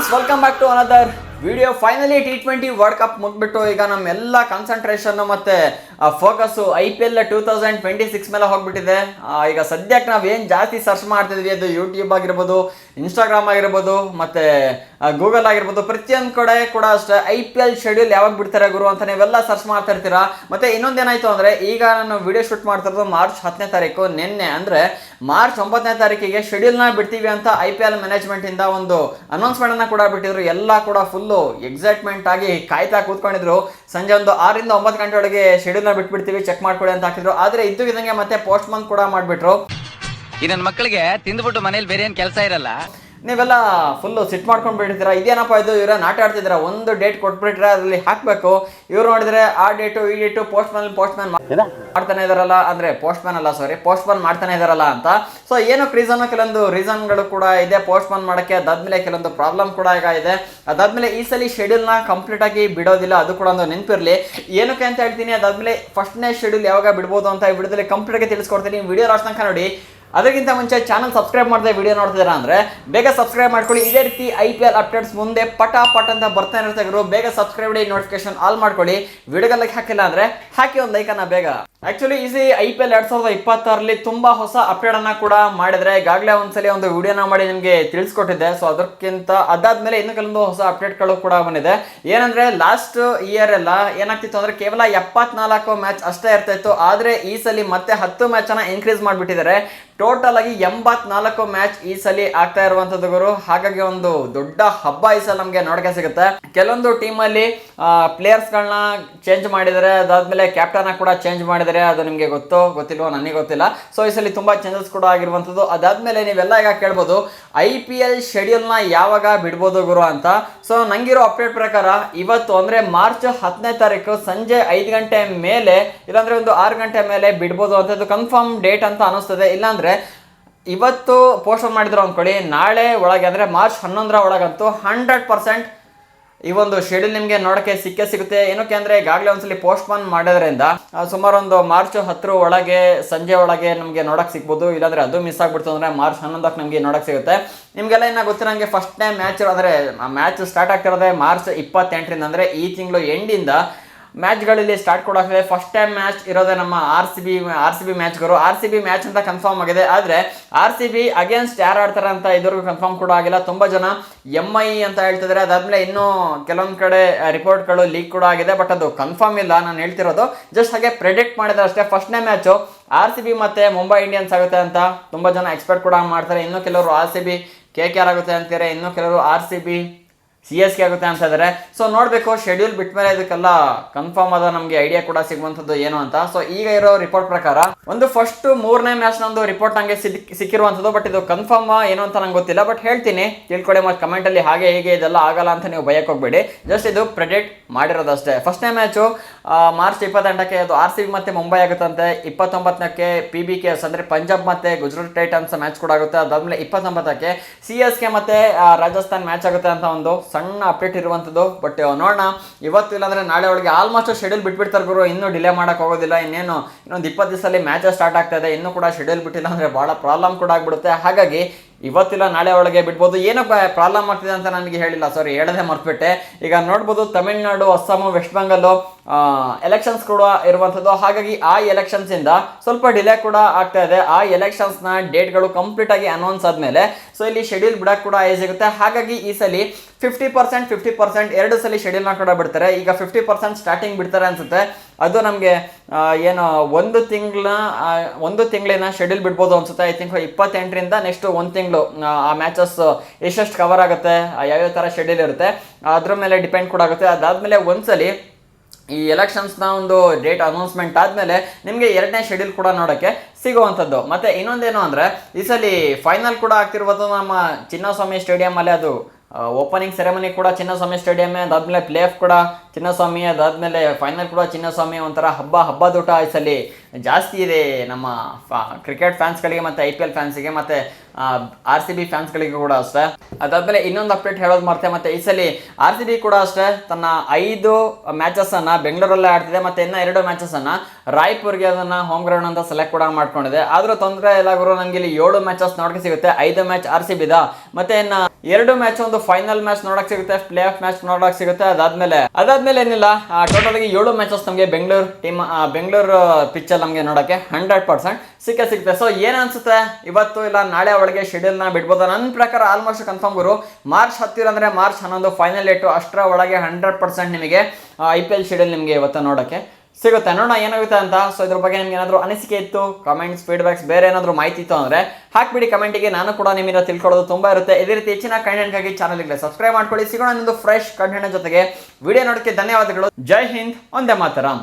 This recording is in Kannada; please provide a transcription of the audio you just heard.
Friends, welcome back to another video. Finally T20 world cup ಮುಗ್ಬಿಟ್ಟು ಈಗ ನಮ್ಮೆಲ್ಲ ಕಾನ್ಸಂಟ್ರೇಷನ್ ಮತ್ತೆ ಫೋಕಸ್ IPL 2026 ಮೇಲೆ ಹೋಗ್ಬಿಟ್ಟಿದೆ. ಈಗ ಸದ್ಯಕ್ಕೆ ನಾವೇನು ಜಾಸ್ತಿ ಸರ್ಚ್ ಮಾಡ್ತಿದ್ವಿ ಅದು ಯೂಟ್ಯೂಬ್ ಆಗಿರ್ಬೋದು, ಇನ್ಸ್ಟಾಗ್ರಾಮ್ ಆಗಿರ್ಬೋದು, ಮತ್ತೆ ಗೂಗಲ್ ಆಗಿರ್ಬೋದು, ಪ್ರತಿಯೊಂದು ಕಡೆ ಕೂಡ ಅಷ್ಟೇ IPL ಶೆಡ್ಯೂಲ್ ಯಾವಾಗ ಬಿಡ್ತಾರೆ ಗುರು ಅಂತ ನೀವೆಲ್ಲ ಸರ್ಚ್ ಮಾಡ್ತಾ ಇರ್ತೀರಾ. ಮತ್ತೆ ಇನ್ನೊಂದೇನಾಯ್ತು ಅಂದ್ರೆ, ಈಗ ನಾನು ವಿಡಿಯೋ ಶೂಟ್ ಮಾಡ್ತಿರೋದು ಮಾರ್ಚ್ 10ನೇ ತಾರೀಕು. ನಿನ್ನೆ ಅಂದ್ರೆ ಮಾರ್ಚ್ 9ನೇ ತಾರೀಕಿಗೆ ಶೆಡ್ಯೂಲ್ನ ಬಿಡ್ತೀವಿ ಅಂತ IPL ಮ್ಯಾನೇಜ್ಮೆಂಟ್ ಇಂದ ಒಂದು ಅನೌನ್ಸ್ಮೆಂಟ್ ಅನ್ನ ಕೂಡ ಬಿಟ್ಟಿದ್ರು. ಎಲ್ಲ ಕೂಡ ಫುಲ್ಲು ಎಕ್ಸೈಟ್ಮೆಂಟ್ ಆಗಿ ಕಾಯ್ತಾ ಕೂತ್ಕೊಂಡಿದ್ರು. ಸಂಜೆ ಒಂದು 6 ರಿಂದ 9 ಗಂಟೆ ಒಳಗೆ ಶೆಡ್ಯೂಲ್ನ ಬಿಟ್ಬಿಡ್ತೀವಿ, ಚೆಕ್ ಮಾಡ್ಕೊಳ್ಳಿ ಅಂತ ಹಾಕಿದ್ರು. ಆದ್ರೆ ಇದ್ದಂಗೆ ಮತ್ತೆ ಪೋಸ್ಟ್ ಮನ್ ಕೂಡ ಮಾಡ್ಬಿಟ್ರು. ಈ ನನ್ನ ಮಕ್ಕಳಿಗೆ ತಿಂದ್ಬಿಟ್ಟು ಮನೇಲಿ ಬೇರೆ ಏನ್ ಕೆಲಸ ಇರಲ್ಲ. ನೀವೆಲ್ಲ ಫುಲ್ಲು ಸಿಟ್ ಮಾಡ್ಕೊಂಡು ಬಿಟ್ಟಿದ್ದೀರಾ. ಇದೇನಪ್ಪ ಇದು, ಇವರ ನಾಟ ಆಡ್ತಿದ್ದೀರಾ, ಒಂದು ಡೇಟ್ ಕೊಟ್ಬಿಟ್ರೆ ಅದರಲ್ಲಿ ಹಾಕಬೇಕು. ಇವ್ರು ನೋಡಿದ್ರೆ ಆ ಡೇಟು ಈ ಡೇಟು ಪೋಸ್ಟ್ ಮ್ಯಾನ್ ಮಾಡ್ತಾನೆ ಇದಾರಲ್ಲ, ಅಂದ್ರೆ ಪೋಸ್ಟ್ ಮ್ಯಾನ್ ಮಾಡ್ತಾನೆ ಇದಾರಲ್ಲ ಅಂತ. ಸೊ ಏನಕ್ಕೆ ಕೆಲವೊಂದು ರೀಸನ್ಗಳು ಕೂಡ ಇದೆ ಪೋಸ್ಟ್ ಮ್ಯಾನ್ ಮಾಡೋಕ್ಕೆ. ಅದಾದ್ಮೇಲೆ ಕೆಲವೊಂದು ಪ್ರಾಬ್ಲಮ್ ಕೂಡ ಈಗ ಇದೆ. ಅದಾದ್ಮೇಲೆ ಈ ಸಲ ಶೆಡ್ಯೂಲ್ನ ಕಂಪ್ಲೀಟ್ ಆಗಿ ಬಿಡೋದಿಲ್ಲ, ಅದು ಕೂಡ ಒಂದು ನೆನಪಿರಲಿ. ಏನಕ್ಕೆ ಅಂತ ಹೇಳ್ತೀನಿ. ಅದಾದ್ಮೇಲೆ ಫಸ್ಟ್ನೇ ಶೆಡ್ಯೂಲ್ ಯಾವಾಗ ಬಿಡ್ಬೋದು ಅಂತ ಈ ವಿಡಿಯೋದಲ್ಲಿ ಕಂಪ್ಲೀಟ್ ಆಗಿ ತಿಳಿಸ್ಕೊಡ್ತೀನಿ. ವಿಡಿಯೋ ಲಾಸ್ಟ್ ತನಕ ನೋಡಿ. ಅದಕ್ಕಿಂತ ಮುಂಚೆ ಚಾನಲ್ ಸಬ್ಸ್ಕ್ರೈಬ್ ಮಾಡದೆ ವಿಡಿಯೋ ನೋಡ್ತಿದ್ದೀರಾ ಅಂದರೆ ಬೇಗ ಸಬ್ಸ್ಕ್ರೈಬ್ ಮಾಡ್ಕೊಳ್ಳಿ. ಇದೇ ರೀತಿ IPL ಅಪ್ಡೇಟ್ಸ್ ಮುಂದೆ ಪಟ ಅಂತ ಬರ್ತಾ ಇರುತ್ತೆ ಗುರು. ಬೇಗ ಸಬ್ಸ್ಕ್ರೈಬ್ ಮಾಡಿ, ನೋಟಿಫಿಕೇಶನ್ ಆಲ್ ಮಾಡ್ಕೊಳ್ಳಿ. ವಿಡಿಯೋಗೆ ಲೈಕ್ ಹಾಕಿಲ್ಲ ಅಂದರೆ ಹಾಕಿ ಒಂದು ಲೈಕನ್ನು ಬೇಗ. ಆಕ್ಚುಲಿ ಈ IPL 2026 ತುಂಬಾ ಹೊಸ ಅಪ್ಡೇಟ್ ಅನ್ನ ಕೂಡ ಮಾಡಿದ್ರೆ. ಈಗಾಗಲೇ ಒಂದ್ಸಲಿ ಒಂದು ವಿಡಿಯೋನ ಮಾಡಿ ನಿಮಗೆ ತಿಳಿಸ್ಕೊಟ್ಟಿದ್ದೆ. ಸೊ ಅದಕ್ಕಿಂತ ಅದಾದ್ಮೇಲೆ ಇನ್ನು ಕೆಲವೊಂದು ಹೊಸ ಅಪ್ಡೇಟ್ಗಳು ಕೂಡ ಬಂದಿದೆ. ಏನಂದ್ರೆ ಲಾಸ್ಟ್ ಇಯರ್ ಎಲ್ಲ ಏನಾಗ್ತಿತ್ತು ಅಂದ್ರೆ ಕೇವಲ 74 ಮ್ಯಾಚ್ ಅಷ್ಟೇ ಇರ್ತಾ ಇತ್ತು. ಆದ್ರೆ ಈ ಸಲ ಮತ್ತೆ 10 ಮ್ಯಾಚ್ ಅನ್ನ ಇನ್ಕ್ರೀಸ್ ಮಾಡಿಬಿಟ್ಟಿದ್ದಾರೆ. ಟೋಟಲ್ ಆಗಿ 84 ಮ್ಯಾಚ್ ಈ ಸಲ ಆಗ್ತಾ ಇರುವಂತದ್ದು ಗುರು. ಹಾಗಾಗಿ ಒಂದು ದೊಡ್ಡ ಹಬ್ಬ ಈ ಸಲ ನಮ್ಗೆ ನೋಡಕ್ಕೆ ಸಿಗುತ್ತೆ. ಕೆಲವೊಂದು ಟೀಮ್ ಅಲ್ಲಿ ಪ್ಲೇಯರ್ಸ್ ಗಳನ್ನ ಚೇಂಜ್ ಮಾಡಿದರೆ, ಅದಾದ್ಮೇಲೆ ಕ್ಯಾಪ್ಟನ್ ಕೂಡ ಚೇಂಜ್ ಮಾಡಿದರೆ. ಅದು ನಿಮಗೆ ಗೊತ್ತಿಲ್ವೋ, ನನಗೆ ಗೊತ್ತಿಲ್ಲ. ಸೊ ಈ ಸಲ ತುಂಬಾ ಚೇಂಜಸ್ ಕೂಡ ಆಗಿರುವಂತದ್ದು. ಅದಾದ್ಮೇಲೆ ನೀವೆಲ್ಲ ಈಗ ಕೇಳ್ಬೋದು IPL ಶೆಡ್ಯೂಲ್ ನ ಯಾವಾಗ ಬಿಡ್ಬೋದು ಗುರು ಅಂತ. ಸೊ ನಂಗಿರೋ ಅಪ್ಡೇಟ್ ಪ್ರಕಾರ ಇವತ್ತು ಅಂದ್ರೆ ಮಾರ್ಚ್ 10ನೇ ತಾರೀಕು ಸಂಜೆ 5 ಗಂಟೆ ಮೇಲೆ, ಇಲ್ಲಾಂದ್ರೆ ಒಂದು 6 ಗಂಟೆ ಮೇಲೆ ಬಿಡ್ಬೋದು ಅಂತ. ಇದು ಕನ್ಫರ್ಮ್ ಡೇಟ್ ಅಂತ ಅನಿಸ್ತದೆ. ಇಲ್ಲಾಂದ್ರೆ ಇವತ್ತು ಪೋಸ್ಟ್ ಮಾಡಿದ್ರು ಅಂದ್ಕೊಳ್ಳಿ, ನಾಳೆ ಒಳಗೆ ಅಂದ್ರೆ ಮಾರ್ಚ್ 11ರ ಒಳಗಂತೂ 100% ಈ ಒಂದು ಶೆಡ್ಯೂಲ್ ನಿಮಗೆ ನೋಡಕ್ಕೆ ಸಿಗುತ್ತೆ. ಏನಕ್ಕೆ ಅಂದ್ರೆ ಈಗಾಗಲೇ ಒಂದ್ಸಲಿ ಪೋಸ್ಟ್ ಪೋನ್ ಮಾಡೋದ್ರಿಂದ ಸುಮಾರು ಒಂದು ಮಾರ್ಚ್ 10 ಒಳಗೆ ಸಂಜೆ ಒಳಗೆ ನಮಗೆ ನೋಡಕ್ ಸಿಗ್ಬೋದು. ಇಲ್ಲಾಂದ್ರೆ ಅದು ಮಿಸ್ ಆಗ್ಬಿಡ್ತು ಅಂದ್ರೆ ಮಾರ್ಚ್ 11ಕ್ಕೆ ನಮಗೆ ನೋಡಕ್ ಸಿಗುತ್ತೆ. ನಿಮ್ಗೆಲ್ಲ ಇನ್ನ ಗೊತ್ತಿರಂಗೆ ಫಸ್ಟ್ನೇ ಮ್ಯಾಚ್ ಅಂದ್ರೆ ಮ್ಯಾಚ್ ಸ್ಟಾರ್ಟ್ ಆಗ್ತಿರೋದೇ ಮಾರ್ಚ್ 28ರಿಂದ, ಅಂದ್ರೆ ಈ ತಿಂಗಳು ಎಂಡಿಂದ ಮ್ಯಾಚ್ಗಳಲ್ಲಿ ಸ್ಟಾರ್ಟ್ ಕೊಡಾಗಿದೆ. ಫಸ್ಟ್ ಟೈಮ್ ಮ್ಯಾಚ್ ಇರೋದೇ ನಮ್ಮ RCB ಮ್ಯಾಚ್ಗಳು. RCB ಮ್ಯಾಚ್ ಅಂತ ಕನ್ಫರ್ಮ್ ಆಗಿದೆ. ಆದರೆ RCB ಅಗೇನ್ಸ್ಟ್ ಯಾರು ಆಡ್ತಾರೆ ಅಂತ ಇದುವರೆಗೂ ಕನ್ಫರ್ಮ್ ಕೂಡ ಆಗಿಲ್ಲ. ತುಂಬ ಜನ MI ಅಂತ ಹೇಳ್ತಿದ್ದಾರೆ. ಅದಾದ್ಮೇಲೆ ಇನ್ನೂ ಕೆಲವೊಂದು ಕಡೆ ರಿಪೋರ್ಟ್ಗಳು ಲೀಕ್ ಕೂಡ ಆಗಿದೆ, ಬಟ್ ಅದು ಕನ್ಫರ್ಮ್ ಇಲ್ಲ. ನಾನು ಹೇಳ್ತಿರೋದು ಜಸ್ಟ್ ಹಾಗೆ ಪ್ರೆಡಿಕ್ಟ್ ಮಾಡಿದ್ರೆ ಅಷ್ಟೇ. ಫಸ್ಟ್ನೇ ಮ್ಯಾಚು RCB ಮತ್ತೆ ಮುಂಬೈ ಇಂಡಿಯನ್ಸ್ ಆಗುತ್ತೆ ಅಂತ ತುಂಬ ಜನ ಎಕ್ಸ್ಪೆಕ್ಟ್ ಕೂಡ ಮಾಡ್ತಾರೆ. ಇನ್ನೂ ಕೆಲವರು RCB KKR ಆಗುತ್ತೆ ಅಂತಾರೆ, ಇನ್ನೂ ಕೆಲವರು RCB CSK ಆಗುತ್ತೆ ಅಂತ ಇದ್ದಾರೆ. ಸೊ ನೋಡಬೇಕು ಶೆಡ್ಯೂಲ್ ಬಿಟ್ಟ ಮೇಲೆ ಇದಕ್ಕೆಲ್ಲ ಕನ್ಫರ್ಮ್ ಆದ ನಮಗೆ ಐಡಿಯಾ ಕೂಡ ಸಿಗುವಂಥದ್ದು ಏನು ಅಂತ. ಸೊ ಈಗ ಇರೋ ರಿಪೋರ್ಟ್ ಪ್ರಕಾರ ಒಂದು ಫಸ್ಟ್ 3ನೇ ಮ್ಯಾಚ್ ನಂದು ರಿಪೋರ್ಟ್ ನಂಗೆ ಸಿಕ್ಕಿರುವಂಥದ್ದು. ಬಟ್ ಇದು ಕನ್ಫರ್ಮ್ ಏನು ಅಂತ ನಂಗೆ ಗೊತ್ತಿಲ್ಲ, ಬಟ್ ಹೇಳ್ತೀನಿ, ತಿಳ್ಕೊಳ್ಳಿ. ಮತ್ತು ಕಮೆಂಟಲ್ಲಿ ಹಾಗೆ ಹೀಗೆ ಇದೆಲ್ಲ ಆಗಲ್ಲ ಅಂತ ನೀವು ಭಯಕ್ಕೆ ಹೋಗ್ಬೇಡಿ. ಜಸ್ಟ್ ಇದು ಪ್ರೆಡಿಕ್ಟ್ ಮಾಡಿರೋದಷ್ಟೇ. ಫಸ್ಟ್ನೇ ಮ್ಯಾಚು ಮಾರ್ಚ್ 28ಕ್ಕೆ ಅದು RCB ಮತ್ತೆ ಮುಂಬೈ ಆಗುತ್ತಂತೆ. 29ಕ್ಕೆ PBKs ಅಂದರೆ ಪಂಜಾಬ್ ಮತ್ತೆ ಗುಜರಾತ್ ಟೈಟನ್ಸ್ ಮ್ಯಾಚ್ ಕೂಡ ಆಗುತ್ತೆ. ಅದಾದ್ಮೇಲೆ 29ಕ್ಕೆ CSK ಮತ್ತೆ ರಾಜಸ್ಥಾನ್ ಮ್ಯಾಚ್ ಆಗುತ್ತೆ ಅಂತ ಒಂದು ಸಣ್ಣ ಅಪ್ಡೇಟ್ ಇರುವಂಥದ್ದು. ಬಟ್ ನೋಡೋಣ, ಇವತ್ತು ಇಲ್ಲಾಂದ್ರೆ ನಾಳೆ ಒಳಗೆ ಆಲ್ಮೋಸ್ಟ್ ಶೆಡ್ಯೂಲ್ ಬಿಟ್ಬಿಡ್ತಾರೆ ಗುರು. ಇನ್ನೂ ಡಿಲೇ ಮಾಡಕ್ ಹೋಗೋದಿಲ್ಲ. ಇನ್ನೊಂದು 20 ದಿವಸದಲ್ಲಿ ಮ್ಯಾಚ್ ಸ್ಟಾರ್ಟ್ ಆಗ್ತಾ ಇದೆ. ಇನ್ನೂ ಕೂಡ ಶೆಡ್ಯೂಲ್ ಬಿಟ್ಟಿಲ್ಲ ಅಂದ್ರೆ ಬಹಳ ಪ್ರಾಬ್ಲಮ್ ಕೂಡ ಆಗ್ಬಿಡುತ್ತೆ. ಹಾಗಾಗಿ ಇವತ್ತಿಲ್ಲ ನಾಳೆ ಒಳಗೆ ಬಿಡ್ಬೋದು. ಏನೋ ಪ್ರಾಬ್ಲಮ್ ಆಗ್ತಿದೆ ಅಂತ ನನಗೆ ಹೇಳಿಲ್ಲ, ಸಾರಿ ಹೇಳದೆ ಮರ್ತ್ಬಿಟ್ಟೆ. ಈಗ ನೋಡ್ಬೋದು ತಮಿಳ್ನಾಡು, ಅಸ್ಸಾಮು, ವೆಸ್ಟ್ ಬೆಂಗಾಲು ಎಲೆಕ್ಷನ್ಸ್ ಕೂಡ ಇರುವಂಥದ್ದು. ಹಾಗಾಗಿ ಆ ಎಲೆಕ್ಷನ್ಸ್ ಇಂದ ಸ್ವಲ್ಪ ಡಿಲೇ ಕೂಡ ಆಗ್ತಾ ಇದೆ. ಆ ಎಲೆಕ್ಷನ್ಸ್ನ ಡೇಟ್ಗಳು ಕಂಪ್ಲೀಟ್ ಆಗಿ ಅನೌನ್ಸ್ ಆದಮೇಲೆ ಸೊ ಇಲ್ಲಿ ಶೆಡ್ಯೂಲ್ ಬಿಡಕ್ಕೆ ಕೂಡ ಸಿಗುತ್ತೆ. ಹಾಗಾಗಿ ಈ ಸಲ 50% ಎರಡು ಸಲ ಶೆಡ್ಯೂಲ್ನ ಕೂಡ ಬಿಡ್ತಾರೆ. ಈಗ 50% ಸ್ಟಾರ್ಟಿಂಗ್ ಬಿಡ್ತಾರೆ ಅನ್ಸುತ್ತೆ. ಅದು ನಮಗೆ ಏನು ಒಂದು ತಿಂಗಳಿನ ಶೆಡ್ಯೂಲ್ ಬಿಡ್ಬೋದು ಅನ್ಸುತ್ತೆ. ಐ ಥಿಂಕ್ 28ರಿಂದ ನೆಕ್ಸ್ಟ್ ಒಂದು ತಿಂಗಳು ಆ ಮ್ಯಾಚಸ್ ಎಷ್ಟೆಷ್ಟು ಕವರ್ ಆಗುತ್ತೆ, ಯಾವ್ಯಾವ ಥರ ಶೆಡ್ಯೂಲ್ ಇರುತ್ತೆ ಅದ್ರ ಮೇಲೆ ಡಿಪೆಂಡ್ ಕೂಡ ಆಗುತ್ತೆ. ಅದಾದಮೇಲೆ ಒಂದ್ಸಲಿ ಈ ಎಲೆಕ್ಷನ್ಸ್ನ ಒಂದು ಡೇಟ್ ಅನೌನ್ಸ್ಮೆಂಟ್ ಆದಮೇಲೆ ನಿಮಗೆ 2ನೇ ಶೆಡ್ಯೂಲ್ ಕೂಡ ನೋಡೋಕ್ಕೆ ಸಿಗುವಂಥದ್ದು. ಮತ್ತು ಇನ್ನೊಂದೇನು ಅಂದರೆ ಈ ಸಲ ಫೈನಲ್ ಕೂಡ ಆಗ್ತಿರುವುದು ನಮ್ಮ ಚಿನ್ನಸ್ವಾಮಿ ಸ್ಟೇಡಿಯಮಲ್ಲಿ. ಅದು ಓಪನಿಂಗ್ ಸೆರೆಮನಿ ಕೂಡ ಚಿನ್ನಸ್ವಾಮಿ ಸ್ಟೇಡಿಯಮ್ಮೇ, ಅದಾದ್ಮೇಲೆ ಪ್ಲೇ ಆಫ್ ಕೂಡ ಚಿನ್ನಸ್ವಾಮಿ, ಅದಾದ್ಮೇಲೆ ಫೈನಲ್ ಕೂಡ ಚಿನ್ನಸ್ವಾಮಿ. ಒಂಥರ ಹಬ್ಬದೂಟ ಈ ಸಲ ಜಾಸ್ತಿ ಇದೆ ನಮ್ಮ ಕ್ರಿಕೆಟ್ ಫ್ಯಾನ್ಸ್ಗಳಿಗೆ ಮತ್ತು IPL ಫ್ಯಾನ್ಸ್ಗೆ ಮತ್ತು RCB ಫ್ಯಾನ್ಸ್ಗಳಿಗೆ ಕೂಡ ಅಷ್ಟೇ. ಅದಾದಮೇಲೆ ಇನ್ನೊಂದು ಅಪ್ಡೇಟ್ ಹೇಳೋದು ಮರ್ತೆ, ಮತ್ತು ಈ ಸಲ RCB ಕೂಡ ಅಷ್ಟೇ ತನ್ನ 5 ಮ್ಯಾಚಸ್ಸನ್ನು ಬೆಂಗಳೂರಲ್ಲೇ ಆಡ್ತಿದೆ ಮತ್ತು ಇನ್ನು 2 ಮ್ಯಾಚಸ್ಸನ್ನು ರಾಯ್ಪುರ್ಗೆ ಅದನ್ನು ಹೋಮ್ ಗ್ರೌಂಡ್ ಅಂತ ಸೆಲೆಕ್ಟ್ ಕೂಡ ಮಾಡ್ಕೊಂಡಿದೆ. ಆದರೂ ತೊಂದರೆ ಇಲ್ಲ ಗುರು, ನಮಗೆ ಇಲ್ಲಿ 7 ಮ್ಯಾಚಸ್ ನೋಡೋಕ್ಕೆ ಸಿಗುತ್ತೆ. 5 ಮ್ಯಾಚ್ RCBದ, ಮತ್ತೆ ಇನ್ನು 2 ಮ್ಯಾಚ್ ಒಂದು ಫೈನಲ್ ಮ್ಯಾಚ್ ನೋಡೋಕ್ಕೆ ಸಿಗುತ್ತೆ, ಪ್ಲೇ ಆಫ್ ಮ್ಯಾಚ್ ನೋಡೋಕ್ಕೆ ಸಿಗುತ್ತೆ. ಅದಾದ್ಮೇಲೆ ಏನಿಲ್ಲ, ಟೋಟಲ್ ಆಗಿ 7 ಮ್ಯಾಚಸ್ ನಮಗೆ ಬೆಂಗಳೂರು ಟೀಮ್ ಬೆಂಗಳೂರು ಪಿಚ್ಚಲ್ಲಿ ನಮಗೆ ನೋಡೋಕ್ಕೆ 100% ಸಿಗುತ್ತೆ. ಸೊ ಏನು ಅನ್ಸುತ್ತೆ, ಇವತ್ತು ಇಲ್ಲ ನಾಳೆ ಒಳಗೆ ಶೆಡ್ಯೂಲ್ನ ಬಿಡ್ಬೋದು? ನನ್ನ ಪ್ರಕಾರ ಆಲ್ಮೋಸ್ಟ್ ಕನ್ಫರ್ಮ್ ಗುರು, ಮಾರ್ಚ್ 10 ಅಂದರೆ ಮಾರ್ಚ್ 11 ಫೈನಲ್ ಡೇಟು, ಅಷ್ಟರ ಒಳಗೆ 100% ನಿಮಗೆ IPL ಶೆಡ್ಯೂಲ್ ನಿಮಗೆ ಇವತ್ತು ನೋಡೋಕ್ಕೆ ಸಿಗುತ್ತೆ. ನೋಡೋಣ ಏನಾಗುತ್ತೆ ಅಂತ. ಸೊ ಇದ್ರ ಬಗ್ಗೆ ನಿಮ್ಗೆ ಏನಾದರೂ ಅನಿಸಿಕೆ ಇತ್ತು, ಕಾಮೆಂಟ್ಸ್, ಫೀಡ್ಬ್ಯಾಕ್ಸ್, ಬೇರೆ ಏನಾದರೂ ಮಾಹಿತಿ ಇತ್ತು ಅಂದರೆ ಹಾಕ್ಬಿಡಿ ಕಮೆಂಟಿಗೆ. ನಾನು ಕೂಡ ನಿಮ್ಮಿಂದ ತಿಳ್ಕೊಳ್ಳೋದು ತುಂಬ ಇರುತ್ತೆ. ಇದೇ ರೀತಿ ಹೆಚ್ಚಿನ ಕಂಟೆಂಟ್ಗಾಗಿ ಚಾನಲ್ಗೆ ಸಬ್ಸ್ಕ್ರೈಬ್ ಮಾಡ್ಕೊಳ್ಳಿ. ಸಿಗೋಣ ಇನ್ನೊಂದು ಫ್ರೆಶ್ ಕಂಟೆಂಟ್ ಜೊತೆಗೆ. ವಿಡಿಯೋ ನೋಡೋಕ್ಕೆ ಧನ್ಯವಾದಗಳು. ಜೈ ಹಿಂದ್, ಒಂದೇ ಮಾತರಂ.